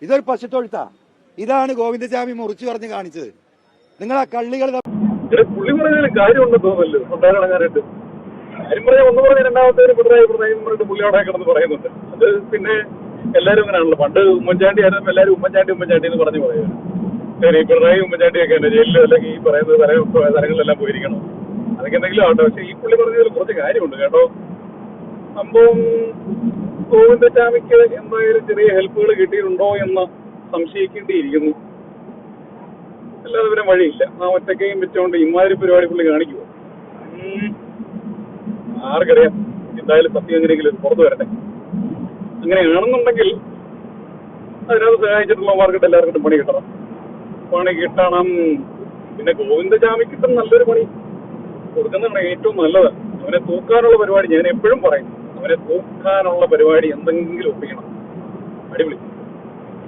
ഇതൊരു പശുത്തൊഴുത്താ. ഇതാണ് ഗോവിന്ദചാമി മുറിച്ചു പറഞ്ഞ് കാണിച്ചത്. നിങ്ങൾ ആ കള്ളികൾ പുള്ളി പറഞ്ഞാലും കാര്യമുണ്ടെന്ന് തോന്നുമല്ലോ കൊണ്ടാരടങ്ങാനായിട്ട്. കാര്യം പറയാൻ ഒന്ന് പറഞ്ഞ രണ്ടാമത്തെ പിണറായി പറഞ്ഞിട്ട് പുള്ളി അവിടെ കിടന്ന് പറയുന്നുണ്ട്. അത് പിന്നെ എല്ലാവരും അങ്ങനെയാണല്ലോ. പണ്ട് ഉമ്മൻചാണ്ടി ആയിരുന്നു, എല്ലാവരും ഉമ്മൻചാണ്ടി എന്ന് പറഞ്ഞു പറയുന്നത്. ശരി, പിണറായി ഉമ്മൻചാണ്ടിയൊക്കെ തന്നെ ജയിലിൽ അല്ലെങ്കിൽ ഈ പറയുന്നത് സ്ഥലങ്ങളിലെല്ലാം പോയിരിക്കണം. അതൊക്കെ എന്തെങ്കിലും ആവട്ടെ. പക്ഷെ ഈ പുള്ളി പറഞ്ഞതിൽ കുറച്ച് കാര്യമുണ്ട് കേട്ടോ. സംഭവം ഗോവിന്ദചാമിക്ക് എന്തായാലും ചെറിയ ഹെൽപ്പുകൾ കിട്ടിയിട്ടുണ്ടോ എന്ന് സംശയിക്കേണ്ടിയിരിക്കുന്നു. അല്ലാതെ ഇവരെ വഴിയില്ല. ആ ഒറ്റയ്ക്കും വെച്ചുകൊണ്ട് ഇമാതിരി പരിപാടി പുള്ളി കാണിക്കുമോ? ആർക്കറിയാം. എന്തായാലും സത്യം എങ്ങനെയെങ്കിലും പുറത്തു വരട്ടെ. അങ്ങനെയാണെന്നുണ്ടെങ്കിൽ അതിനകത്ത് സഹായിച്ചിട്ടുള്ളവർക്കിട്ട് എല്ലാവർക്കും പണി കിട്ടണം. പിന്നെ ഗോവിന്ദചാമിക്കിട്ടും നല്ലൊരു പണി കൊടുക്കുന്നതാണ് ഏറ്റവും നല്ലത്. അവനെ തൂക്കാനുള്ള പരിപാടി ഞാൻ എപ്പോഴും പറയും. അവനെ തൂക്കാനുള്ള പരിപാടി എന്തെങ്കിലും ഒപ്പിക്കണം. അടിപൊളി.